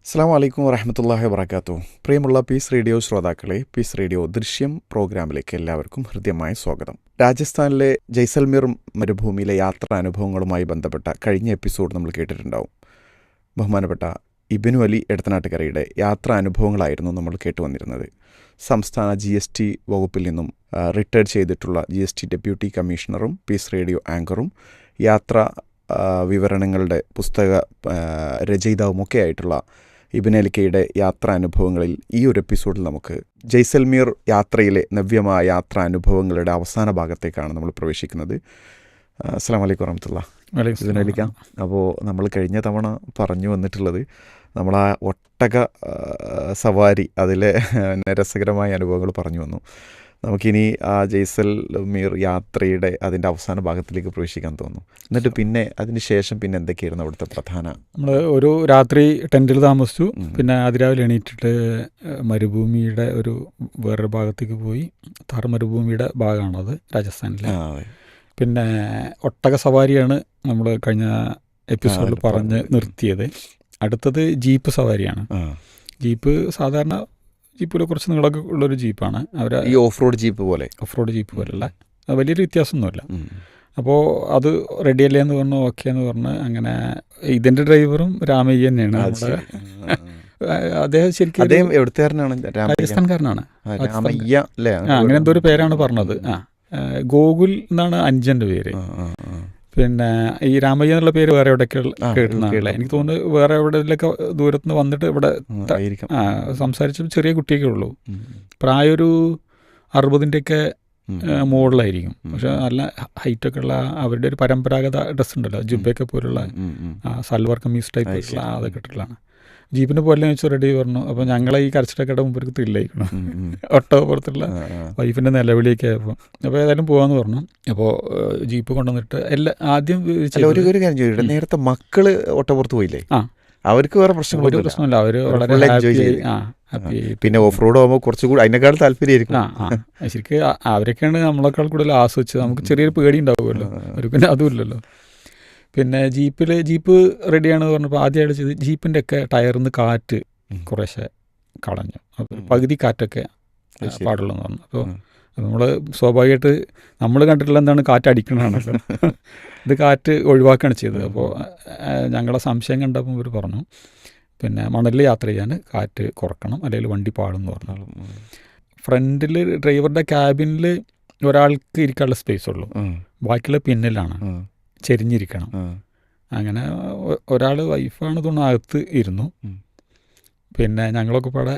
അസ്സാം വലൈക്കും വറഹമത്തല്ലാഹി വബറകാതുഹു. പ്രിയമുള്ള പീസ് റേഡിയോ ശ്രോതാക്കളെ, പീസ് റേഡിയോ ദൃശ്യം പ്രോഗ്രാമിലേക്ക് എല്ലാവർക്കും ഹൃദ്യമായ സ്വാഗതം. രാജസ്ഥാനിലെ ജയ്സൽമീർ മരുഭൂമിയിലെ യാത്രാനുഭവങ്ങളുമായി ബന്ധപ്പെട്ട കഴിഞ്ഞ എപ്പിസോഡ് നമ്മൾ കേട്ടിട്ടുണ്ടാവും. ബഹുമാനപ്പെട്ട ഇബ്നു അലി എടത്തനാട്ടുകരയുടെ യാത്രാനുഭവങ്ങളായിരുന്നു നമ്മൾ കേട്ടുവന്നിരുന്നത്. സംസ്ഥാന GST വകുപ്പിൽ നിന്നും റിട്ടയർഡ് ചെയ്തിട്ടുള്ള GST ഡെപ്യൂട്ടി കമ്മീഷണറും പീസ് റേഡിയോ ആങ്കറും യാത്രാ വിവരണങ്ങളുടെ പുസ്തക രചയിതാവുമൊക്കെ ആയിട്ടുള്ള ഇബ്നു അലിക്കയുടെ യാത്രാനുഭവങ്ങളിൽ ഈ ഒരു എപ്പിസോഡിൽ നമുക്ക് ജയ്സൽമീർ യാത്രയിലെ നവ്യമായ യാത്രാനുഭവങ്ങളുടെ അവസാന ഭാഗത്തേക്കാണ് നമ്മൾ പ്രവേശിക്കുന്നത്. അസ്സലാമു അലൈക്കും വറഹ്മത്തുള്ളാഹി. ഇബ്നു അലിക്ക, അപ്പോൾ നമ്മൾ കഴിഞ്ഞ തവണ പറഞ്ഞു വന്നിട്ടുള്ളത് നമ്മൾ ആ ഒട്ടക സവാരി, അതിലെ രസകരമായ അനുഭവങ്ങൾ പറഞ്ഞു വന്നു. നമുക്കിനി ആ ജയ്സൽമീർ യാത്രയുടെ അതിൻ്റെ അവസാന ഭാഗത്തിലേക്ക് പ്രവേശിക്കാൻ തോന്നുന്നു. എന്നിട്ട് പിന്നെ അതിന് ശേഷം പിന്നെ എന്തൊക്കെയായിരുന്നു അവിടുത്തെ പ്രധാന? നമ്മൾ ഒരു രാത്രി ടെൻറ്റിൽ താമസിച്ചു. പിന്നെ അതിരാവിലെ എണീറ്റിട്ട് മരുഭൂമിയുടെ ഒരു വേറൊരു ഭാഗത്തേക്ക് പോയി. താർ മരുഭൂമിയുടെ ഭാഗമാണത്, രാജസ്ഥാനിലെ. പിന്നെ ഒട്ടക സവാരിയാണ് നമ്മൾ കഴിഞ്ഞ എപ്പിസോഡിൽ പറഞ്ഞ് നിർത്തിയത്. അടുത്തത് ജീപ്പ് സവാരിയാണ്. ജീപ്പ് സാധാരണ ജീപ്പിൽ കുറച്ച് നീളമൊക്കെ ഉള്ളൊരു ജീപ്പാണ്. അവർ ഈ ഓഫ് റോഡ് ജീപ്പ് പോലെയുള്ള വലിയൊരു വ്യത്യാസമൊന്നുമില്ല. അപ്പോൾ അത് റെഡിയല്ലേ എന്ന് പറഞ്ഞു, ഓക്കെ എന്ന് പറഞ്ഞ് അങ്ങനെ. ഇതിൻ്റെ ഡ്രൈവറും രാമയ്യ തന്നെയാണ്. അദ്ദേഹം ശരിക്കും രാജസ്ഥാൻകാരനാണ്. അങ്ങനെ എന്തോ ഒരു പേരാണ് പറഞ്ഞത്. ഗോകുൽ എന്നാണ് അഞ്ചൻ്റെ പേര്. പിന്നെ ഈ രാമയ്യ എന്നുള്ള പേര് വേറെ എവിടെയൊക്കെ കേട്ടുന്നതാണല്ലേ. എനിക്ക് തോന്നുന്നു വേറെ എവിടെയൊക്കെ ദൂരത്തുനിന്ന് വന്നിട്ട് ഇവിടെ സംസാരിച്ച ചെറിയ കുട്ടിയൊക്കെ ഉള്ളൂ. പ്രായം ഒരു 60-ൻ്റെയൊക്കെ മുകളിലായിരിക്കും. പക്ഷെ നല്ല ഹൈറ്റൊക്കെ ഉള്ള അവരുടെ ഒരു പരമ്പരാഗത ഡ്രസ്സ് ഉണ്ടല്ലോ, ജുബയൊക്കെ പോലുള്ള സൽവാർ കമ്മീസ് ടൈപ്പ് ഉള്ള അതൊക്കെ ഇട്ടിട്ടുള്ളതാണ്. ജീപ്പിന് പോലെ വെച്ച് റെഡി പറഞ്ഞു. അപ്പോൾ ഞങ്ങളെ ഈ കരച്ചിട്ടൊക്കെ മുമ്പ് ത്രില്ലായിരിക്കണം. ഒട്ടകപ്പുറത്തുള്ള വൈഫിൻ്റെ നിലവിളിയൊക്കെ ആയപ്പോൾ അപ്പോൾ ഏതായാലും പോകാമെന്ന് പറഞ്ഞു. അപ്പോൾ ജീപ്പ് കൊണ്ടുവന്നിട്ട് ആദ്യം ഒരു കാര്യം ചോദിക്കട്ടെ, നേരത്തെ മക്കള് ഒട്ടപ്പുറത്ത് പോയില്ലേ? അവർക്ക് വേറെ പ്രശ്നമില്ല. അവർ വളരെ ഹാപ്പി. പിന്നെ ഓഫ് റോഡ് ആകുമ്പോൾ കുറച്ചുകൂടി അതിനേക്കാൾ താല്പര്യമായിരിക്കും. ശരിക്കും അവരൊക്കെയാണ് നമ്മളെക്കാൾ കൂടുതൽ ആസ്വദിച്ചത്. നമുക്ക് ചെറിയൊരു പേടി ഉണ്ടാവുമല്ലോ, ഒരു പിന്നെ അതുമില്ലല്ലോ. പിന്നെ ജീപ്പ് റെഡിയാണെന്ന് പറഞ്ഞപ്പോൾ ആദ്യമായിട്ട് ചെയ്ത് ജീപ്പിൻ്റെ ഒക്കെ ടയറിൽ നിന്ന് കാറ്റ് കുറേശ്ശെ കളഞ്ഞു. അപ്പോൾ പകുതി കാറ്റൊക്കെ പാടുള്ളൂ എന്ന് പറഞ്ഞു. അപ്പോൾ നമ്മൾ സ്വാഭാവികമായിട്ട് നമ്മൾ കണ്ടിട്ടുള്ള എന്താണ്, കാറ്റ് അടിക്കണതാണല്ലോ. ഇത് കാറ്റ് ഒഴിവാക്കുകയാണ് ചെയ്തത്. അപ്പോൾ ഞങ്ങളെ സംശയം കണ്ടപ്പോൾ ഇവർ പറഞ്ഞു, പിന്നെ മണലിൽ യാത്ര ചെയ്യാൻ കാറ്റ് കുറക്കണം, അല്ലെങ്കിൽ വണ്ടി പാടുമെന്ന് പറഞ്ഞു. ഫ്രണ്ടിൽ ഡ്രൈവറുടെ ക്യാബിനിൽ ഒരാൾക്ക് ഇരിക്കാനുള്ള സ്പേസ് ഉള്ളൂ, ബാക്കിയുള്ള പിന്നിലാണ്, ചെരിഞ്ഞിരിക്കണം. അങ്ങനെ ഒരാൾ വൈഫാണ് തോന്നുന്നു അകത്ത് ഇരുന്നു. പിന്നെ ഞങ്ങളൊക്കെ പാടെ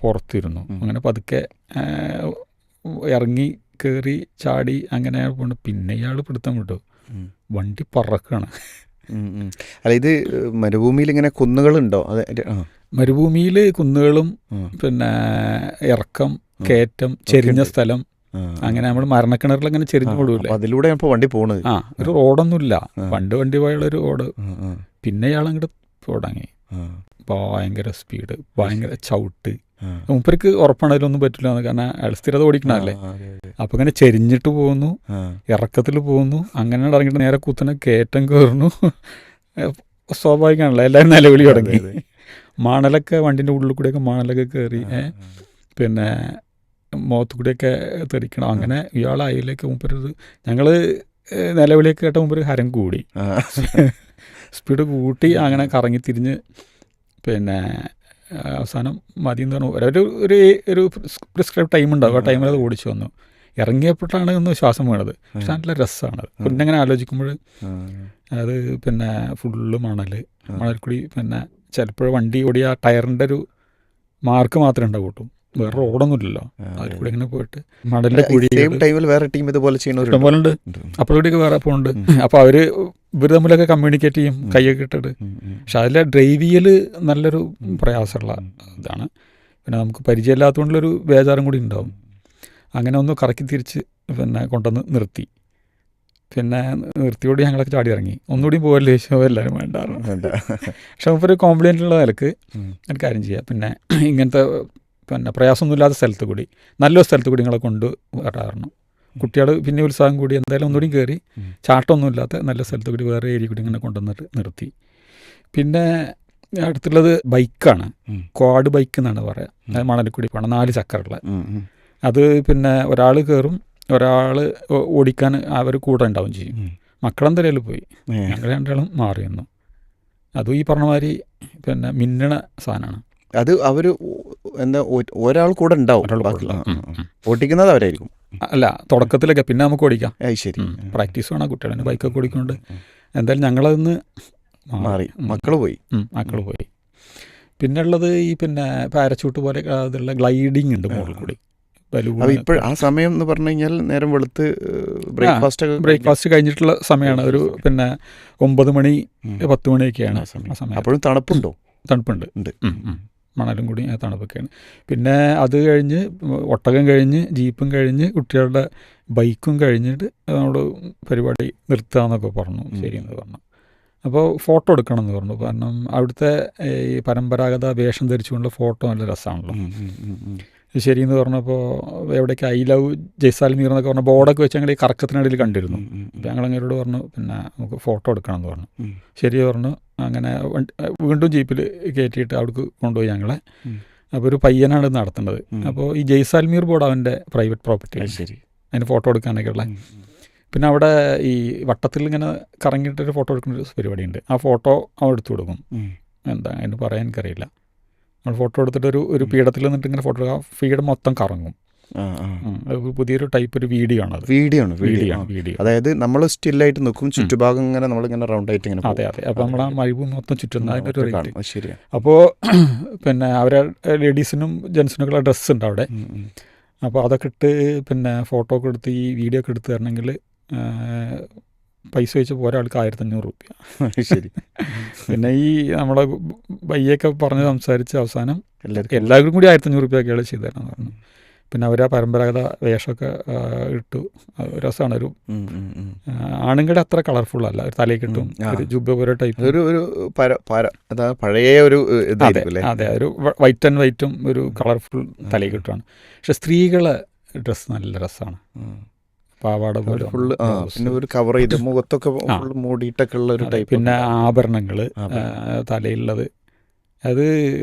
പുറത്തിരുന്നു. അങ്ങനെ പതുക്കെ ഇറങ്ങി കയറി ചാടി അങ്ങനെ പോണ്ട്. പിന്നെ ഇയാൾ പിടുത്തം വിട്ടു, വണ്ടി പറക്കാണ്. അല്ല, ഇത് മരുഭൂമിയിൽ ഇങ്ങനെ കുന്നുകളുണ്ടോ? മരുഭൂമിയിൽ കുന്നുകളും പിന്നെ ഇറക്കം, കയറ്റം, ചെരിഞ്ഞ സ്ഥലം, അങ്ങനെ നമ്മൾ മരണക്കിണറിൽ അങ്ങനെ ചെരിഞ്ഞു കൊടുക്കില്ല. അതിലൂടെ വണ്ടി പോണത്. ഒരു റോഡൊന്നുമില്ല, വണ്ടി പോയുള്ളൊരു റോഡ്. പിന്നെ ഇയാളങ്ങോട്ട് തുടങ്ങി. ഭയങ്കര സ്പീഡ്, ഭയങ്കര ചവിട്ട്. മൂപ്പർക്ക് ഉറപ്പാണതിലൊന്നും പറ്റില്ല, കാരണം അയാൾ സ്ഥിരത ഓടിക്കണല്ലേ. അപ്പൊ ഇങ്ങനെ ചെരിഞ്ഞിട്ട് പോകുന്നു, ഇറക്കത്തിൽ പോകുന്നു, അങ്ങനെ ഇറങ്ങിയിട്ട് നേരെ കുത്തനെ കയറ്റം കയറുന്നു. സ്വാഭാവികമാണല്ലോ, എല്ലാവരും നിലവിളി തുടങ്ങി. മണലൊക്കെ വണ്ടിൻ്റെ ഉള്ളിൽ കൂടെയൊക്കെ മണലൊക്കെ കയറി, പിന്നെ മുഖത്ത് കൂടിയൊക്കെ തെറിക്കണം. അങ്ങനെ ഇയാൾ അതിലേക്ക് മുമ്പൊരു ഞങ്ങൾ നിലവിളിയൊക്കെ കേട്ട മുമ്പൊരു ഹരം കൂടി, സ്പീഡ് കൂട്ടി. അങ്ങനെ കറങ്ങി തിരിഞ്ഞ് പിന്നെ അവസാനം മതി എന്ന് പറഞ്ഞു. ഒരു പ്രിസ്ക്രൈബ് ടൈം ഉണ്ടാവും, ആ ടൈമിൽ അത് ഓടിച്ചു വന്നു. ഇറങ്ങിയപ്പോഴാണ് ഒന്ന് ശ്വാസം വീണത്. പക്ഷെ നല്ല രസമാണ്. പിന്നെ അങ്ങനെ ആലോചിക്കുമ്പോൾ അത് പിന്നെ ഫുള്ള് മണൽ കൂടി. പിന്നെ ചിലപ്പോൾ വണ്ടി ഓടിയ ആ ടയറിൻ്റെ ഒരു മാർക്ക് മാത്രമേ ഉണ്ടാവൂ, വേറെ റോഡൊന്നുമില്ലല്ലോ. അതിൽ കൂടെ ഇങ്ങനെ പോയിട്ട് മണലിന്റെ കുഴി വേറെ ടീം ഇതുപോലെ ഇഷ്ടംപോലെ ഉണ്ട്. അപ്പോഴേക്ക് വേറെ പോകുന്നുണ്ട്. അപ്പോൾ ഇവർ തമ്മിലൊക്കെ കമ്മ്യൂണിക്കേറ്റ് ചെയ്യും, കൈയൊക്കെ ഇട്ടിട്ട്. പക്ഷെ അതിലെ ഡ്രൈവ് ചെയ്യൽ നല്ലൊരു പ്രയാസമുള്ള ഇതാണ്. പിന്നെ നമുക്ക് പരിചയമില്ലാത്തതുകൊണ്ടുള്ളൊരു ബേജാറും കൂടി ഉണ്ടാവും. അങ്ങനെ ഒന്ന് കറക്കി തിരിച്ച് പിന്നെ കൊണ്ടുവന്ന് നിർത്തി. പിന്നെ നിർത്തിയോട് ഞങ്ങളൊക്കെ ചാടി ഇറങ്ങി. ഒന്നുകൂടി പോകല്ലേ ചോദിച്ചോ, എല്ലാവരും വേണ്ടായിരുന്നു. പക്ഷെ നമുക്ക് ഒരു കോംപ്ലിമെൻ്റ് ഉള്ള നിലക്ക് ഒരു കാര്യം ചെയ്യാം, പിന്നെ ഇങ്ങനത്തെ പിന്നെ പ്രയാസമൊന്നുമില്ലാത്ത സ്ഥലത്ത് കൂടി, നല്ലൊരു സ്ഥലത്ത് കൂടി നിങ്ങളെ കൊണ്ട് വരാറുണ്ട്. കുട്ടികൾ പിന്നെ ഉത്സാഹം കൂടി എന്തായാലും ഒന്നുകൂടി കയറി, ചാട്ടമൊന്നുമില്ലാത്ത നല്ല സ്ഥലത്ത് കൂടി വേറെ ഏരിയ കൂടി ഇങ്ങനെ കൊണ്ടുവന്നിട്ട് നിർത്തി. പിന്നെ അടുത്തുള്ളത് ബൈക്കാണ്, ഉം. ക്വാഡ് ബൈക്ക് എന്നാണ് പറയുക. അത് മണലിക്കൂടി പോകണം, 4 ചക്രമുള്ള. ഉം, ഉം. അത് പിന്നെ ഒരാൾ കയറും, ഒരാൾ ഓടിക്കാൻ അവർ കൂടെ ഉണ്ടാവും ചെയ്യും. ഉം. മക്കളെന്തായാലും പോയി, ഏ. ഞങ്ങൾ രണ്ടാളും മാറി നിന്നു. അതും ഈ പറഞ്ഞ മാതിരി പിന്നെ മിന്നണ സാധനമാണ്. അത് അവര് എന്താ ഒരാൾ കൂടെ ഉണ്ടാവും, ഒരാൾ കൂടെ ബാക്കി- ഉണ്ടാവും. ആ, ആ. ഓടിക്കുന്നത് അവരായിരിക്കും. അല്ല, തുടക്കത്തിലൊക്കെ, പിന്നെ നമുക്ക് ഓടിക്കാം. അത് ശരി. പ്രാക്ടീസ് വേണം കുട്ടികളെ, ബൈക്കൊക്കെ ഓടിക്കൊണ്ട്. എന്തായാലും ഞങ്ങളതിന്ന് മാറി, മക്കള് പോയി. മക്കൾ പോയി. പിന്നെ ഉള്ളത് ഈ പിന്നെ പാരച്യൂട്ട് പോലെ അതുള്ള ഗ്ലൈഡിങ് ഉണ്ട് മുകളിൽ കൂടി, ബലൂൺ. അപ്പൊ ഇപ്പോൾ ആ സമയം എന്ന് പറഞ്ഞു കഴിഞ്ഞാൽ നേരം വെളുത്ത് ബ്രേക്ക്ഫാസ്റ്റ് ഒക്കെ ബ്രേക്ക്ഫാസ്റ്റ് കഴിഞ്ഞിട്ടുള്ള സമയമാണ്. ഒരു പിന്നെ 9 മണി 10 മണിയൊക്കെയാണ് ആ സമയം. അപ്പോഴും തണുപ്പുണ്ടോ? തണുപ്പുണ്ട്, ഉണ്ട്. മണലും കൂടി തണുപ്പൊക്കെയാണ്. പിന്നെ അത് കഴിഞ്ഞ് ഒട്ടകം കഴിഞ്ഞ് ജീപ്പും കഴിഞ്ഞ് കുട്ടികളുടെ ബൈക്കും കഴിഞ്ഞിട്ട് നമ്മൾ പരിപാടി നിർത്താമെന്നൊക്കെ പറഞ്ഞു. ശരിയെന്ന് പറഞ്ഞു. അപ്പോൾ ഫോട്ടോ എടുക്കണം എന്ന് പറഞ്ഞു. കാരണം അവിടുത്തെ ഈ പരമ്പരാഗത വേഷം ധരിച്ചുകൊണ്ടുള്ള ഫോട്ടോ നല്ല രസമാണല്ലോ. ശരിയെന്ന് പറഞ്ഞപ്പോൾ എവിടേക്ക് ഐ ലവ് ജയ്സാൽമീർ എന്നൊക്കെ പറഞ്ഞ ബോർഡൊക്കെ വെച്ച് ഞങ്ങൾ ഈ കറക്കത്തിനിടയിൽ കണ്ടിരുന്നു. അപ്പോൾ ഞങ്ങൾ അങ്ങോട്ട് പറഞ്ഞു പിന്നെ നമുക്ക് ഫോട്ടോ എടുക്കണം എന്ന് പറഞ്ഞു. ശരി പറഞ്ഞു. അങ്ങനെ വീണ്ടും ജീപ്പിൽ കയറ്റിയിട്ട് അവിടേക്ക് കൊണ്ടുപോയി ഞങ്ങളെ. അപ്പോൾ ഒരു പയ്യനാണ് നടത്തുന്നത്. അപ്പോൾ ഈ ജയ്സാൽമീർ ബോർഡ് അവൻ്റെ പ്രൈവറ്റ് പ്രോപ്പർട്ടി. ശരി. അതിന് ഫോട്ടോ എടുക്കാനൊക്കെ ഉള്ള. പിന്നെ അവിടെ ഈ വട്ടത്തിൽ ഇങ്ങനെ കറങ്ങിയിട്ടൊരു ഫോട്ടോ എടുക്കുന്ന ഒരു പരിപാടിയുണ്ട്. ആ ഫോട്ടോ അവൻ എടുത്തു കൊടുക്കും. എന്താ അതിന് പറയാൻ എനിക്കറിയില്ല. നമ്മൾ ഫോട്ടോ എടുത്തിട്ട് ഒരു പീഠത്തിൽ നിന്നിട്ട് ഇങ്ങനെ ഫോട്ടോ എടുക്കുക, ഫീഡ് മൊത്തം കറങ്ങും. പുതിയൊരു ടൈപ്പ് ഒരു വീഡിയോ ആണ്. വീഡിയോ. അതായത് നമ്മൾ സ്റ്റില്ലായിട്ട് നിൽക്കും, ചുറ്റുഭാഗം ഇങ്ങനെ നമ്മളിങ്ങനെ റൗണ്ട് ആയിട്ട് ഇങ്ങനെ. അതെ. അപ്പോൾ നമ്മൾ ആ മരുഭൂമി മൊത്തം ചുറ്റുന്ന അതിൻ്റെ ഒരു കാണും. ശരിയാണ്. അപ്പോൾ പിന്നെ അവരെ ലേഡീസിനും ജെൻസിനൊക്കെയുള്ള ഡ്രസ്സ് ഉണ്ട് അവിടെ. അപ്പോൾ അതൊക്കെ ഇട്ട് പിന്നെ ഫോട്ടോ ഒക്കെ എടുത്ത് ഈ വീഡിയോ ഒക്കെ എടുത്ത് തരണമെങ്കിൽ പൈസ വെച്ചപ്പോൾ ഒരാൾക്ക് 1500 രൂപ. ശരി. പിന്നെ ഈ നമ്മളെ ബയ്യൊക്കെ പറഞ്ഞ് സംസാരിച്ച് അവസാനം എല്ലാവരും കൂടി 1500 രൂപയൊക്കെയാണ് ചെയ്തു തരണം പറഞ്ഞു. പിന്നെ അവർ ആ പരമ്പരാഗത വേഷമൊക്കെ ഇട്ടു. രസമാണ്. ഒരു ആണുങ്ങളുടെ അത്ര കളർഫുൾ അല്ല, ഒരു തലയിൽ കിട്ടും, ഒരു ജുബ്ബ പോലെ ടൈപ്പ്. പഴയ ഒരു അതെ, ഒരു വൈറ്റ് ആൻഡ് വൈറ്റും ഒരു കളർഫുൾ തലയിൽ കിട്ടുകയാണ്. പക്ഷെ സ്ത്രീകളെ ഡ്രസ്സ് നല്ല രസമാണ്. പാവാട പോലെ ഫുള്ള് പിന്നെ ഒരു കവർ ചെയ്ത് മുഖത്തൊക്കെ മൂടിയിട്ടൊക്കെ ഉള്ള ഒരു ടൈപ്പ്. പിന്നെ ആഭരണങ്ങൾ തലയിലുള്ളത്. അത്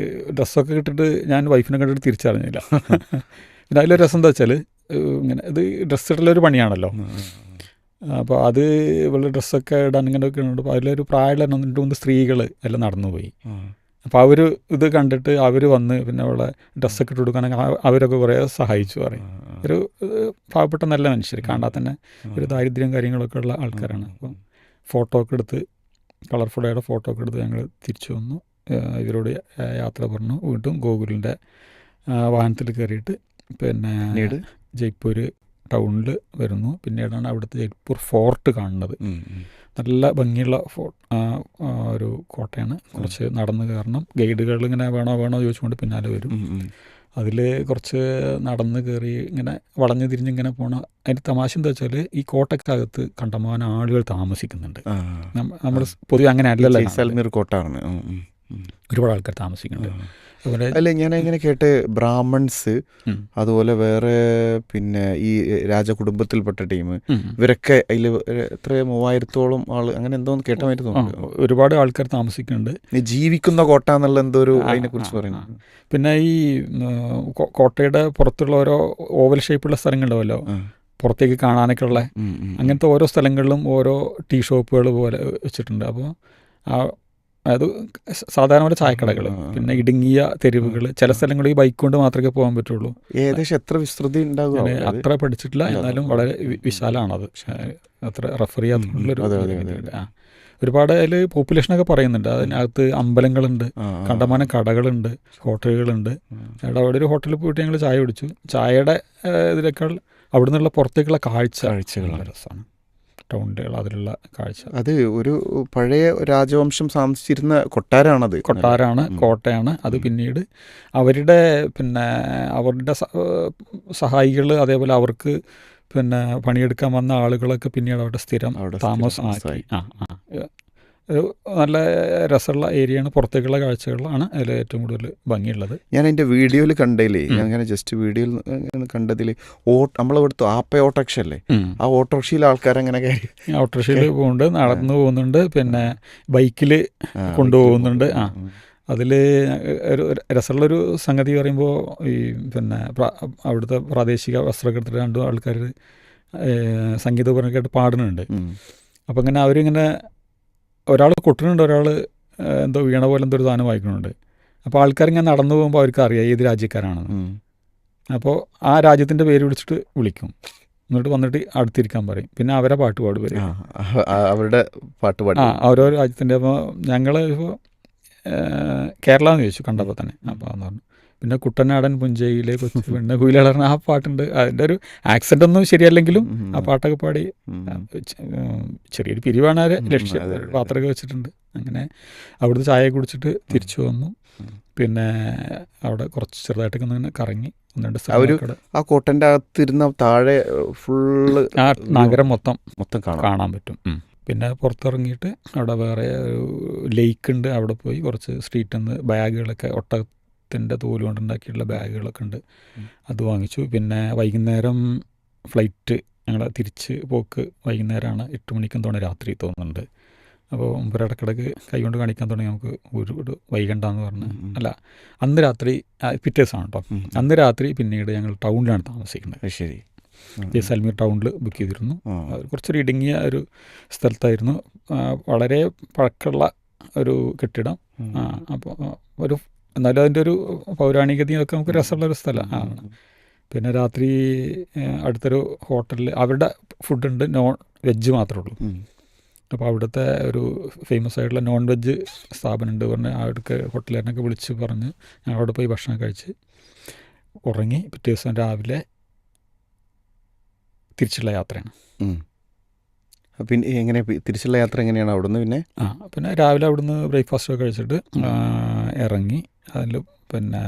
ഡ്രസ്സൊക്കെ ഇട്ടിട്ട് ഞാൻ വൈഫിനെ കണ്ടിട്ട് തിരിച്ചറിഞ്ഞില്ല. പിന്നെ അതിലൊരു രസം എന്താ വെച്ചാൽ ഇങ്ങനെ ഇത് ഡ്രസ്സ് ഇടലൊരു പണിയാണല്ലോ. അപ്പോൾ അത് ഇവളുടെ ഡ്രസ്സൊക്കെ ഇടാൻ ഇങ്ങനെയൊക്കെ ഉണ്ട്. അപ്പോൾ അതിലൊരു പ്രായമുള്ള 2-3 സ്ത്രീകൾ എല്ലാം നടന്നു പോയി. അപ്പോൾ അവർ ഇത് കണ്ടിട്ട് അവർ വന്ന് പിന്നെ അവളെ ഡ്രസ്സൊക്കെ ഇട്ട് കൊടുക്കാനൊക്കെ അവരൊക്കെ കുറേ സഹായിച്ചു പറയും. ഒരു പാവപ്പെട്ട നല്ല മനുഷ്യർ, കാണാൻ തന്നെ ഒരു ദാരിദ്ര്യം കാര്യങ്ങളൊക്കെ ഉള്ള ആൾക്കാരാണ്. അപ്പം ഫോട്ടോ ഒക്കെ എടുത്ത് കളർഫുള്ളായിട്ട് ഫോട്ടോ ഒക്കെ എടുത്ത് ഞങ്ങൾ തിരിച്ചു വന്നു. ഇവരോട് യാത്ര പറഞ്ഞു. വീണ്ടും ഗോകുലിൻ്റെ വാഹനത്തിൽ കയറിയിട്ട് പിന്നെ ജയ്പൂർ ടൗണിൽ വരുന്നു. പിന്നീടാണ് അവിടുത്തെ ജയ്പൂർ ഫോർട്ട് കാണുന്നത്. നല്ല ഭംഗിയുള്ള ഒരു കോട്ടയാണ്. കുറച്ച് നടന്ന് കയറണം. ഗൈഡുകൾ ഇങ്ങനെ വേണോ ചോദിച്ചുകൊണ്ട് പിന്നാലെ വരും. അതിൽ കുറച്ച് നടന്ന് കയറി ഇങ്ങനെ വളഞ്ഞു തിരിഞ്ഞിങ്ങനെ പോകണം. അതിൻ്റെ തമാശ എന്താ വെച്ചാൽ ഈ കോട്ടക്കകത്ത് കണ്ടമാനം ആളുകൾ താമസിക്കുന്നുണ്ട്. നമ്മൾ പൊതുവെ അങ്ങനെ അല്ലല്ലോ. ജയ്സാൽമീർ കോട്ടയാണ്. ഒരുപാട് ആൾക്കാർ താമസിക്കുന്നുണ്ട്. അല്ല, ഞാൻ ഇങ്ങനെ കേട്ട് ബ്രാഹ്മൺസ്, അതുപോലെ വേറെ പിന്നെ ഈ രാജകുടുംബത്തിൽപ്പെട്ട ടീം, ഇവരൊക്കെ അതിൽ എത്ര 3000-ഓളം ആള് അങ്ങനെ എന്തോന്ന് കേട്ടമായിട്ട് തോന്നുന്നു. ഒരുപാട് ആൾക്കാർ താമസിക്കുന്നുണ്ട്. ജീവിക്കുന്ന കോട്ട എന്നുള്ള എന്തോ ഒരു അതിനെ കുറിച്ച് പറയുന്നു. പിന്നെ ഈ കോട്ടയുടെ പുറത്തുള്ള ഓരോ ഓവൽ ഷേപ്പുള്ള സ്ഥലങ്ങളുണ്ടാവല്ലോ, പുറത്തേക്ക് കാണാനൊക്കെ ഉള്ള അങ്ങനത്തെ ഓരോ സ്ഥലങ്ങളിലും ഓരോ ടീ ഷോപ്പുകൾ പോലെ വെച്ചിട്ടുണ്ട്. അപ്പോൾ അത് സാധാരണ പോലെ ചായക്കടകൾ, പിന്നെ ഇടുങ്ങിയ തെരുവുകൾ, ചില സ്ഥലങ്ങളിൽ ഈ ബൈക്ക് കൊണ്ട് മാത്രമേ പോകാൻ പറ്റുള്ളൂ. ഏകദേശം എത്ര വിസ്തൃതി ഉണ്ടാകും അത്ര പഠിച്ചിട്ടില്ല, എന്നാലും വളരെ വിശാലമാണത്. അത്ര റെഫർ ചെയ്യാത്തുള്ളൊരു ഒരുപാട് അതിൽ പോപ്പുലേഷനൊക്കെ പറയുന്നുണ്ട്. അതിനകത്ത് അമ്പലങ്ങളുണ്ട്, കണ്ടമാനം കടകളുണ്ട്, ഹോട്ടലുകളുണ്ട്. അവിടെ ഒരു ഹോട്ടലിൽ പോയിട്ട് ഞങ്ങൾ ചായ കുടിച്ചു. ചായയുടെ ഇതിനേക്കാൾ അവിടെ നിന്നുള്ള പുറത്തേക്കുള്ള കാഴ്ചകൾ രസമാണ്. ടൗണുകൾ, അതിലുള്ള കാഴ്ച. അത് ഒരു പഴയ രാജവംശം താമസിച്ചിരുന്ന കൊട്ടാരമാണത്. കൊട്ടാരമാണ്, കോട്ടയാണ്. അത് പിന്നീട് അവരുടെ സഹായികൾ, അതേപോലെ അവർക്ക് പിന്നെ പണിയെടുക്കാൻ വന്ന ആളുകളൊക്കെ പിന്നീട് അവിടെ സ്ഥിരം താമസമാക്കി. ഒരു നല്ല രസമുള്ള ഏരിയയാണ്. പുറത്തേക്കുള്ള കാഴ്ചകളാണ് അതിൽ ഏറ്റവും കൂടുതൽ ഭംഗിയുള്ളത്. ഞാൻ എൻ്റെ വീഡിയോയിൽ കണ്ടതിലേ, ഞാൻ അങ്ങനെ ജസ്റ്റ് വീഡിയോയിൽ കണ്ടതിൽ നമ്മളിവിടുത്തെ ഓട്ടോറിക്ഷ അല്ലേ, ആ ഓട്ടോറിക്ഷയിൽ ആൾക്കാരങ്ങനെ ഓട്ടോറിക്ഷയിൽ പോകുന്നുണ്ട്, നടന്നു പോകുന്നുണ്ട്, പിന്നെ ബൈക്കിൽ കൊണ്ടുപോകുന്നുണ്ട്. അതിൽ ഒരു രസമുള്ളൊരു സംഗതി പറയുമ്പോൾ ഈ പിന്നെ അവിടുത്തെ പ്രാദേശിക വസ്ത്രമൊക്കെ എടുത്തിട്ട് 2 ആൾക്കാർ സംഗീതോപകരണമൊക്കെ ആയിട്ട് പാടുന്നുണ്ട്. അപ്പോൾ ഇങ്ങനെ അവരിങ്ങനെ ഒരാൾ കൊട്ടുന്നുണ്ട്, ഒരാൾ എന്തോ വീണ പോലെ എന്തോ ഒരു സാധനം വായിക്കുന്നുണ്ട്. അപ്പോൾ ആൾക്കാരിങ്ങനെ നടന്നു പോകുമ്പോൾ അവർക്ക് അറിയാം ഏത് രാജ്യക്കാരാണെന്ന്. അപ്പോൾ ആ രാജ്യത്തിൻ്റെ പേര് വിളിച്ചിട്ട് വിളിക്കും, എന്നിട്ട് വന്നിട്ട് അടുത്തിരിക്കാൻ പറയും. പിന്നെ അവരെ പാട്ട് പാടും, അവരുടെ പാട്ട് പാടും. ഓരോ രാജ്യത്തിൻ്റെ. അപ്പോൾ ഞങ്ങൾ ഇപ്പോൾ കേരള എന്ന് ചോദിച്ചു കണ്ടപ്പോൾ തന്നെ. അപ്പോൾ എന്ന് പറഞ്ഞു. പിന്നെ കുട്ടനാടൻ പുഞ്ചയിലെ കൊച്ചു പെണ്ണ് കുയിലളർന്ന ആ പാട്ടുണ്ട്. അതിൻ്റെ ഒരു ആക്സെൻ്റ് ഒന്നും ശരിയല്ലെങ്കിലും ആ പാട്ടൊക്കെ പാടി ചെറിയൊരു പിരിവാണ് ലക്ഷ്യം. പാത്രമൊക്കെ വെച്ചിട്ടുണ്ട്. അങ്ങനെ അവിടുന്ന് ചായ കുടിച്ചിട്ട് തിരിച്ചു വന്നു. പിന്നെ അവിടെ കുറച്ച് ചെറുതായിട്ടൊക്കെ ഒന്ന് കറങ്ങി. ആ കോട്ടൻ്റെ അകത്തിരുന്ന താഴെ ഫുള്ള് ആ നഗരം മൊത്തം കാണാൻ പറ്റും. പിന്നെ പുറത്തിറങ്ങിയിട്ട് അവിടെ വേറെ ഒരു ലേക്ക് ഉണ്ട്. അവിടെ പോയി കുറച്ച് സ്ട്രീറ്റിൽ നിന്ന് ബാഗുകളൊക്കെ, ഒട്ടകത്തിൻ്റെ തോല് കൊണ്ടുണ്ടാക്കിയിട്ടുള്ള ബാഗുകളൊക്കെ ഉണ്ട്, അത് വാങ്ങിച്ചു. പിന്നെ വൈകുന്നേരം ഫ്ലൈറ്റ്, ഞങ്ങൾ തിരിച്ച് പോക്ക് വൈകുന്നേരമാണ്, 8 മണിക്കും തോന്നുന്നു രാത്രി തോന്നുന്നുണ്ട്. അപ്പോൾ ഇടക്കിടക്ക് കൈകൊണ്ട് കാണിക്കാൻ തുടങ്ങി, നമുക്ക് ഒരു വൈകണ്ടെന്ന് പറഞ്ഞ്. അല്ല, അന്ന് രാത്രി പിറ്റേ ദിവസമാണ് കേട്ടോ. അന്ന് രാത്രി പിന്നീട് ഞങ്ങൾ ടൗണിലാണ് താമസിക്കുന്നത്. ശരി. ജയ്സാൽമീർ ടൗണിൽ ബുക്ക് ചെയ്തിരുന്നു. കുറച്ചൊരു ഇടുങ്ങിയ ഒരു സ്ഥലത്തായിരുന്നു, വളരെ പഴക്കമുള്ള ഒരു കെട്ടിടം. അപ്പോൾ എന്നാലും അതിൻ്റെ ഒരു പൗരാണികതയൊക്കെ നമുക്ക് രസമുള്ളൊരു സ്ഥലമാണ്. പിന്നെ രാത്രി അടുത്തൊരു ഹോട്ടലിൽ അവരുടെ ഫുഡുണ്ട്, നോൺ വെജ് മാത്രമേ ഉള്ളൂ. അപ്പോൾ അവിടുത്തെ ഒരു ഫേമസ് ആയിട്ടുള്ള നോൺ വെജ് സ്ഥാപനമുണ്ട് പറഞ്ഞ് അവിടേക്ക് ഹോട്ടലുകാരനൊക്കെ വിളിച്ച് പറഞ്ഞ് ഞങ്ങൾ അവിടെ പോയി ഭക്ഷണം കഴിച്ച് ഉറങ്ങി. പിറ്റേ ദിവസം രാവിലെ തിരിച്ചുള്ള യാത്രയാണ്. പിന്നെ എങ്ങനെ തിരിച്ചുള്ള യാത്ര എങ്ങനെയാണ് അവിടുന്ന്? പിന്നെ രാവിലെ അവിടുന്ന് ബ്രേക്ക്ഫാസ്റ്റൊക്കെ കഴിച്ചിട്ട് ഇറങ്ങി. അതിൽ പിന്നെ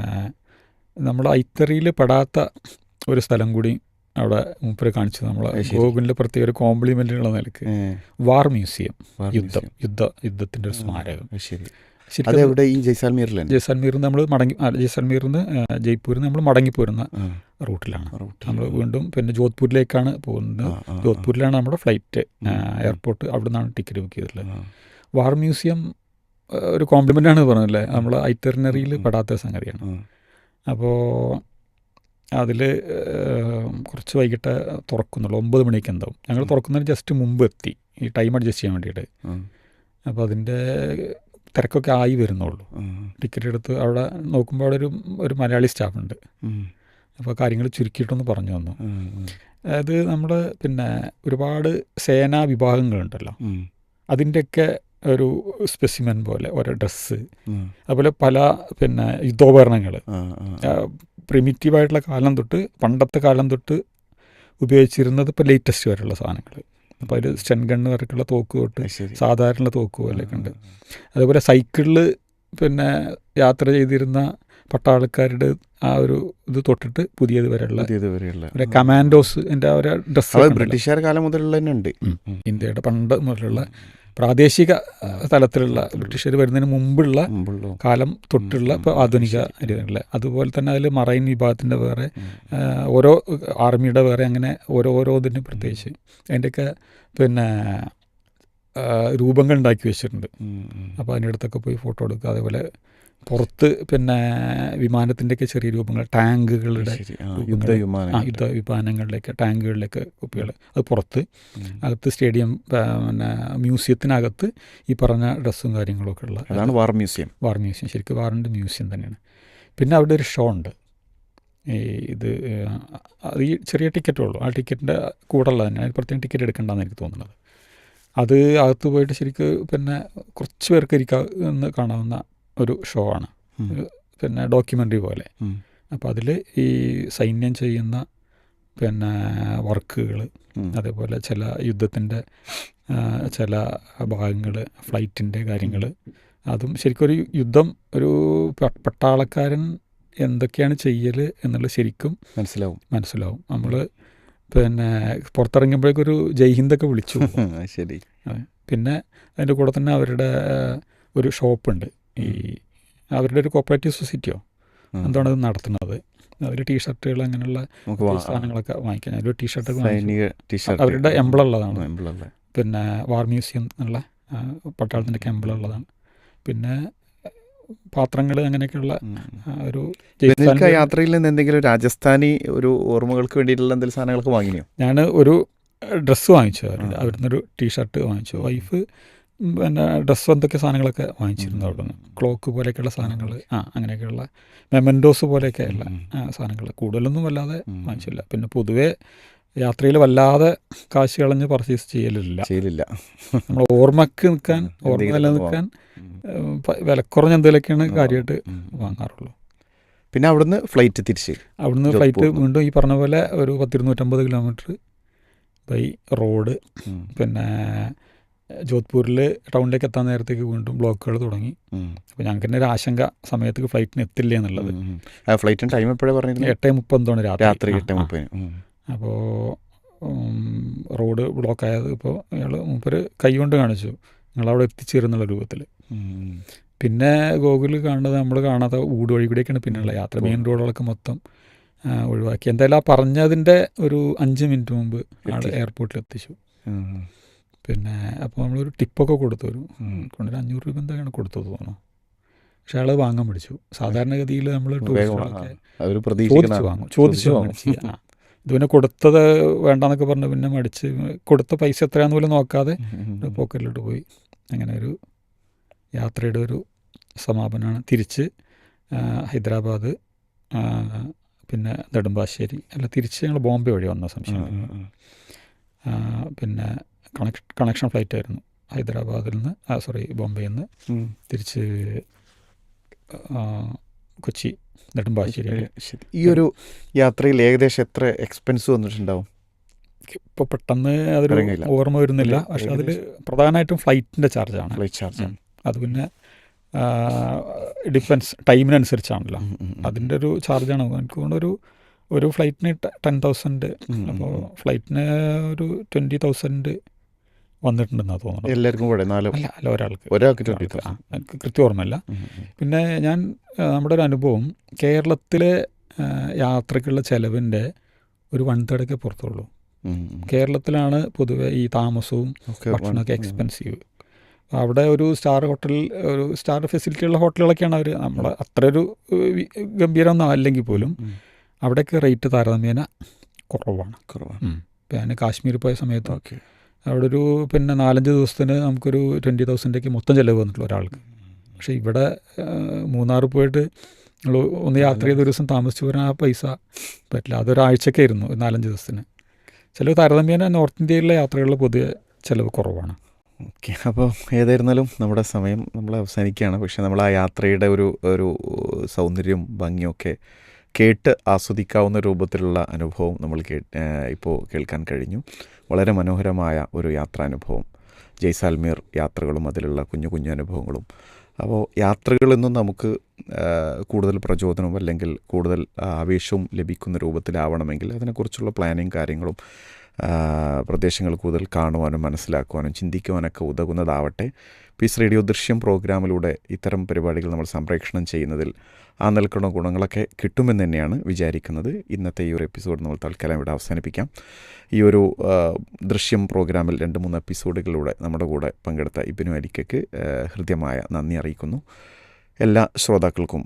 നമ്മൾ ഐത്തറിയിൽ പെടാത്ത ഒരു സ്ഥലം കൂടി അവിടെ മൂപ്പര് കാണിച്ചു. നമ്മളെ ഗോകുലിൻ്റെ പ്രത്യേക ഒരു കോംപ്ലിമെൻ്റുള്ള നിലക്ക് വാർ മ്യൂസിയം, യുദ്ധത്തിൻ്റെ ഒരു സ്മാരകം. അതെവിടെ? ഈ ജയ്സാൽമീറിൽ നമ്മൾ ജയ്സാൽമീറിൽ നിന്ന് ജയ്പൂരിൽ നിന്ന് നമ്മൾ മടങ്ങിപ്പോരുന്ന റൂട്ടിലാണ് നമ്മൾ വീണ്ടും. പിന്നെ ജോധ്പൂരിലേക്കാണ് പോകുന്നത്. ജോധ്പൂരിലാണ് നമ്മുടെ ഫ്ലൈറ്റ്, എയർപോർട്ട്. അവിടെ നിന്നാണ് ടിക്കറ്റ് ബുക്ക് ചെയ്തിട്ടുള്ളത്. വാർ മ്യൂസിയം ഒരു കോംപ്ലിമെൻ്റാണ് പറഞ്ഞല്ലേ, നമ്മൾ ഐറ്ററിനറിയിൽ പെടാത്ത സംഗതിയാണ്. അപ്പോൾ അതിൽ കുറച്ച് വൈകിട്ട് തുറക്കുന്നുള്ളൂ, 9 മണിക്ക് എന്താവും. ഞങ്ങൾ തുറക്കുന്നതിന് ജസ്റ്റ് മുമ്പ് എത്തി, ഈ ടൈം അഡ്ജസ്റ്റ് ചെയ്യാൻ വേണ്ടിയിട്ട്. അപ്പോൾ അതിൻ്റെ തിരക്കൊക്കെ ആയി വരുന്നുള്ളൂ. ടിക്കറ്റ് എടുത്ത് അവിടെ നോക്കുമ്പോൾ അവിടെ ഒരു മലയാളി സ്റ്റാഫുണ്ട്. അപ്പോൾ കാര്യങ്ങൾ ചുരുക്കിയിട്ടൊന്ന് പറഞ്ഞു തന്നു. അതായത് നമ്മൾ പിന്നെ ഒരുപാട് സേനാ വിഭാഗങ്ങളുണ്ടല്ലോ, അതിൻ്റെയൊക്കെ ഒരു സ്പെസിമെൻ പോലെ ഓരോ ഡ്രസ്സ്, അതുപോലെ പല പിന്നെ യുദ്ധോപകരണങ്ങൾ, പ്രിമിറ്റീവായിട്ടുള്ള കാലം തൊട്ട് പണ്ടത്തെ കാലം തൊട്ട് ഉപയോഗിച്ചിരുന്നത് ഇപ്പോൾ ലേറ്റസ്റ്റ് വരെയുള്ള സാധനങ്ങൾ. അപ്പോൾ അതിൽ സ്റ്റൺ ഗണ്ണ് വരെയുള്ള തോക്ക് തൊട്ട് സാധാരണ തോക്ക് പോലെയൊക്കെ ഉണ്ട്. അതേപോലെ സൈക്കിളിൽ പിന്നെ യാത്ര ചെയ്തിരുന്ന പട്ടാളക്കാരുടെ ആ ഒരു ഇത് തൊട്ടിട്ട് പുതിയത് വരെയുള്ള കമാൻഡോസ് എൻ്റെ ആ ഒരു ഡ്രസ്സ് ബ്രിട്ടീഷുകാർ കാലം മുതലുള്ള തന്നെ ഉണ്ട്. ഇന്ത്യയുടെ പണ്ട് മുതലുള്ള പ്രാദേശിക തലത്തിലുള്ള ബ്രിട്ടീഷുകാർ വരുന്നതിന് മുമ്പുള്ള കാലം തൊട്ടുള്ള ഇപ്പോൾ ആധുനിക രീതികളിൽ. അതുപോലെ തന്നെ അതിൽ മറൈൻ വിഭാഗത്തിൻ്റെ വേറെ, ഓരോ ആർമിയുടെ വേറെ, അങ്ങനെ ഓരോതിന് പ്രത്യേകിച്ച് അതിൻ്റെയൊക്കെ പിന്നെ രൂപങ്ങൾ ഉണ്ടാക്കി വെച്ചിട്ടുണ്ട്. അപ്പോൾ അതിൻ്റെ അടുത്തൊക്കെ പോയി ഫോട്ടോ എടുക്കുക. അതേപോലെ പുറത്ത് പിന്നെ വിമാനത്തിൻ്റെയൊക്കെ ചെറിയ രൂപങ്ങൾ, ടാങ്കുകളുടെ യുദ്ധവിമാനങ്ങളിലേക്ക്, ടാങ്കുകളിലേക്ക് കുപ്പികൾ, അത് പുറത്ത്. അകത്ത് സ്റ്റേഡിയം പിന്നെ മ്യൂസിയത്തിനകത്ത് ഈ പറഞ്ഞ ഡ്രസ്സും കാര്യങ്ങളൊക്കെ ഉള്ള അതാണ് വാർ മ്യൂസിയം. ശരിക്കും വാറിൻ്റെ മ്യൂസിയം തന്നെയാണ്. പിന്നെ അവിടെ ഒരു ഷോ ഉണ്ട്. ഈ ചെറിയ ടിക്കറ്റേ ഉള്ളൂ. ആ ടിക്കറ്റിൻ്റെ കൂടെ ഉള്ളത് തന്നെ, അതിന് പ്രത്യേകം ടിക്കറ്റ് എടുക്കേണ്ടെന്ന് എനിക്ക് തോന്നുന്നത്. അത് അകത്ത് പോയിട്ട് ശരിക്കും പിന്നെ കുറച്ച് പേർക്ക് ഇരിക്കാവുന്ന കാണാവുന്ന ഒരു ഷോ ആണ്, പിന്നെ ഡോക്യുമെൻ്ററി പോലെ. അപ്പോൾ അതിൽ ഈ സൈന്യം ചെയ്യുന്ന പിന്നെ വർക്കുകൾ, അതേപോലെ ചില യുദ്ധത്തിൻ്റെ ചില ഭാഗങ്ങൾ, ഫ്ലൈറ്റിൻ്റെ കാര്യങ്ങൾ, അതും ശരിക്കും ഒരു യുദ്ധം, ഒരു പട്ടാളക്കാരൻ എന്തൊക്കെയാണ് ചെയ്യൽ എന്നുള്ളത് ശരിക്കും മനസ്സിലാവും. നമ്മൾ പിന്നെ പുറത്തിറങ്ങുമ്പോഴേക്കൊരു ജയ്ഹിന്ദൊക്കെ വിളിച്ചു. ശരി. പിന്നെ അതിൻ്റെ കൂടെ തന്നെ അവരുടെ ഒരു ഷോപ്പുണ്ട്, ഈ അവരുടെ ഒരു കോപ്പറേറ്റീവ് സൊസൈറ്റിയോ എന്താണ് അത് നടത്തുന്നത്. അവർ ടീഷർട്ടുകൾ അങ്ങനെയുള്ള സാധനങ്ങളൊക്കെ വാങ്ങിക്കാൻ, അതിലൊരു ടീഷർട്ടൊക്കെ അവരുടെ എംബ്ലം ഉള്ളതാണ്. പിന്നെ വാർ മ്യൂസിയം എന്നുള്ള പട്ടാളത്തിൻ്റെ എംബ്ലം ഉള്ളതാണ്. പിന്നെ പാത്രങ്ങൾ അങ്ങനെയൊക്കെയുള്ള ഒരു നിങ്ങൾക്ക് യാത്രയിൽ നിന്ന് എന്തെങ്കിലും രാജസ്ഥാനി ഒരു ഓർമ്മകൾക്ക് വേണ്ടിയിട്ടുള്ള എന്തെങ്കിലും സാധനങ്ങളൊക്കെ വാങ്ങിയോ? ഞാൻ ഒരു ഡ്രസ്സ് വാങ്ങിച്ചു, അവിടുന്നൊരു ടീഷർട്ട് വാങ്ങിച്ചു. വൈഫ് പിന്നെ ഡ്രസ്സ് എന്തൊക്കെ സാധനങ്ങളൊക്കെ വാങ്ങിച്ചിരുന്നു അവിടെ നിന്ന്. ക്ലോക്ക് പോലെയൊക്കെയുള്ള സാധനങ്ങൾ, അങ്ങനെയൊക്കെയുള്ള മെമൻറ്റോസ് പോലെയൊക്കെയുള്ള സാധനങ്ങൾ കൂടുതലൊന്നും വല്ലാതെ വാങ്ങിച്ചില്ല. പിന്നെ പൊതുവേ യാത്രയിൽ വല്ലാതെ കാശ് കളഞ്ഞ് പർച്ചേസ് ചെയ്യലില്ല. നമ്മൾ ഓർമ്മക്ക് നിൽക്കാൻ, ഓർമ്മ നിലനിൽക്കാൻ വിലക്കുറഞ്ഞ എന്തെങ്കിലുമൊക്കെയാണ് കാര്യമായിട്ട് വാങ്ങാറുള്ളൂ. പിന്നെ അവിടുന്ന് ഫ്ലൈറ്റ് വീണ്ടും ഈ പറഞ്ഞ പോലെ ഒരു 250 കിലോമീറ്റർ ബൈ റോഡ്. പിന്നെ ജോധ്പൂരിൽ ടൗണിലേക്ക് എത്താൻ നേരത്തേക്ക് വീണ്ടും ബ്ലോക്കുകൾ തുടങ്ങി. അപ്പോൾ ഞങ്ങൾക്ക് തന്നെ ഒരു ആശങ്ക സമയത്തേക്ക് ഫ്ലൈറ്റിന് എത്തില്ല എന്നുള്ളത്. ഫ്ലൈറ്റിന് ടൈം എപ്പോഴാണ് പറഞ്ഞത്? 8:30 രാത്രി 8:30. അപ്പോൾ റോഡ് ബ്ലോക്കായത് ഇപ്പോൾ മൂപ്പര് കൈ കൊണ്ട് കാണിച്ചു നിങ്ങളവിടെ എത്തിച്ചേരുന്നുള്ള രൂപത്തിൽ. പിന്നെ ഗൂഗിളിൽ കാണുന്നത് നമ്മൾ കാണാത്ത ഊട് വഴി കൂടെയൊക്കെയാണ് പിന്നെയുള്ള യാത്ര. മെയിൻ റോഡുകളൊക്കെ മൊത്തം ഒഴിവാക്കി. എന്തായാലും ആ പറഞ്ഞതിൻ്റെ ഒരു 5 മിനിറ്റ് മുമ്പ് ആൾ എയർപോർട്ടിൽ എത്തിച്ചു. പിന്നെ അപ്പോൾ നമ്മളൊരു ടിപ്പൊക്കെ കൊടുത്തു, ഒരു 500 രൂപ എന്തൊക്കെയാണ് കൊടുത്തത് തോന്നുന്നു. പക്ഷെ ആൾ വാങ്ങാൻ പിടിച്ചു. സാധാരണഗതിയിൽ നമ്മൾ ചോദിച്ചു വാങ്ങും ചെയ്യാം. ഇതുപിന്നെ കൊടുത്തത് വേണ്ടാന്നൊക്കെ പറഞ്ഞു പിന്നെ മടിച്ച് കൊടുത്ത പൈസ എത്രയാണെന്ന് പോലും നോക്കാതെ പോക്കറ്റിലോട്ട് പോയി. അങ്ങനെ ഒരു യാത്രയുടെ ഒരു സമാപനമാണ്. തിരിച്ച് ഹൈദരാബാദ്, പിന്നെ നെടുമ്പാശ്ശേരി, അല്ല തിരിച്ച് ഞങ്ങൾ ബോംബെ വഴി വന്ന സംശയം. പിന്നെ കണക്ഷൻ ഫ്ലൈറ്റ് ആയിരുന്നു ഹൈദരാബാദിൽ നിന്ന് ബോംബെയിൽ നിന്ന് തിരിച്ച് കൊച്ചി നെടുമ്പാശ്ശേരി. ഈ ഒരു യാത്രയിൽ ഏകദേശം എത്ര എക്സ്പെൻസ് വന്നിട്ടുണ്ടാവും? ഇപ്പോൾ പെട്ടെന്ന് അതൊരു ഓർമ്മ വരുന്നില്ല. പക്ഷെ അതിൽ പ്രധാനമായിട്ടും ഫ്ലൈറ്റിൻ്റെ ചാർജാണ്. അത് പിന്നെ ഡിഫൻസ് ടൈമിനനുസരിച്ചാണല്ലോ, അതിൻ്റെ ഒരു ചാർജാണ്. എനിക്ക് തോന്നുന്നു ഒരു ഫ്ലൈറ്റിന് 10,000. അപ്പോൾ ഫ്ലൈറ്റിന് ഒരു 20,000 വന്നിട്ടുണ്ടെന്നാണ് തോന്നുന്നത്. എല്ലാവർക്കും കൂടെ? അല്ല, ഒരാൾക്ക് എനിക്ക് കൃത്യം ഓർമ്മയില്ല. പിന്നെ നമ്മുടെ ഒരു അനുഭവം, കേരളത്തിലെ യാത്രയ്ക്കുള്ള ചിലവിൻ്റെ ഒരു 1/3 പുറത്തുള്ളൂ. കേരളത്തിലാണ് പൊതുവെ ഈ താമസവും ഭക്ഷണമൊക്കെ എക്സ്പെൻസീവ്. അവിടെ ഒരു സ്റ്റാർ ഫെസിലിറ്റിയുള്ള ഹോട്ടലുകളൊക്കെയാണ് അവർ. നമ്മുടെ അത്ര ഒരു ഗംഭീരമൊന്നും അല്ലെങ്കിൽ പോലും അവിടെയൊക്കെ റേറ്റ് താരതമ്യേന കുറവാണ്. പിന്നെ കാശ്മീർ പോയ സമയത്ത് അവിടെ ഒരു 4-5 ദിവസത്തിന് നമുക്കൊരു 20,000 മൊത്തം ചിലവ് വന്നിട്ടുള്ള ഒരാൾക്ക്. പക്ഷേ ഇവിടെ മൂന്നാർ പോയിട്ട് നമ്മൾ ഒന്ന് യാത്ര ചെയ്ത ഒരു ദിവസം താമസിച്ച് പോരാൻ ആ പൈസ പറ്റില്ല. അതൊരാഴ്ചയൊക്കെ ആയിരുന്നു, 4-5 ദിവസത്തിന്. ചിലവ് താരതമ്യേന നോർത്ത് ഇന്ത്യയിലെ യാത്രകളിൽ പൊതുവെ ചിലവ് കുറവാണ്. ഓക്കെ, അപ്പോൾ ഏതായിരുന്നാലും നമ്മുടെ സമയം നമ്മൾ അവസാനിക്കുകയാണ്. പക്ഷേ നമ്മൾ ആ യാത്രയുടെ ഒരു സൗന്ദര്യവും ഭംഗിയൊക്കെ കേട്ട് ആസ്വദിക്കാവുന്ന രൂപത്തിലുള്ള അനുഭവം നമ്മൾ ഇപ്പോൾ കേൾക്കാൻ കഴിഞ്ഞു. വളരെ മനോഹരമായ ഒരു യാത്രാനുഭവം, ജയ്സാൽമീർ യാത്രകളും അതിലുള്ള കുഞ്ഞു കുഞ്ഞു അനുഭവങ്ങളും. അപ്പോൾ യാത്രകളിൽ നിന്നും നമുക്ക് കൂടുതൽ പ്രചോദനവും അല്ലെങ്കിൽ കൂടുതൽ ആവേശവും ലഭിക്കുന്ന രൂപത്തിലാവണമെങ്കിൽ അതിനെക്കുറിച്ചുള്ള പ്ലാനിങ് കാര്യങ്ങളും പ്രദേശങ്ങൾ കൂടുതൽ കാണുവാനും മനസ്സിലാക്കുവാനും ചിന്തിക്കുവാനൊക്കെ ഉതകുന്നതാവട്ടെ. പീസ് റേഡിയോ ദൃശ്യം പ്രോഗ്രാമിലൂടെ ഇത്തരം പരിപാടികൾ നമ്മൾ സംപ്രേഷണം ചെയ്യുന്നതിൽ ആ നൽകുന്ന ഗുണങ്ങളൊക്കെ കിട്ടുമെന്ന് തന്നെയാണ് വിചാരിക്കുന്നത്. ഇന്നത്തെ ഈ ഒരു എപ്പിസോഡ് നമ്മൾ തൽക്കാലം ഇവിടെ അവസാനിപ്പിക്കാം. ഈ ഒരു ദൃശ്യം പ്രോഗ്രാമിൽ 2-3 എപ്പിസോഡുകളിലൂടെ നമ്മുടെ കൂടെ പങ്കെടുത്ത ഇബ്നു അലിക്കയ്ക്ക് ഹൃദ്യമായ നന്ദി അറിയിക്കുന്നു. എല്ലാ ശ്രോതാക്കൾക്കും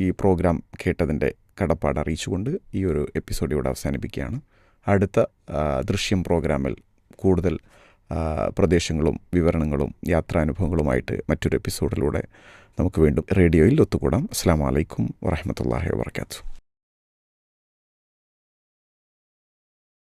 ഈ പ്രോഗ്രാം കേട്ടതിൻ്റെ കടപ്പാട് അറിയിച്ചുകൊണ്ട് ഈ ഒരു എപ്പിസോഡ് ഇവിടെ അവസാനിപ്പിക്കുകയാണ്. അടുത്ത ദൃശ്യം പ്രോഗ്രാമിൽ കൂടുതൽ പ്രദേശങ്ങളും വിവരണങ്ങളും യാത്രാനുഭവങ്ങളുമായിട്ട് മറ്റൊരു എപ്പിസോഡിലൂടെ നമുക്ക് വീണ്ടും റേഡിയോയിൽ ഒത്തുകൂടാം. അസ്സലാമു അലൈക്കും വറഹ്മത്തുള്ളാഹി വബറകാതുഹു.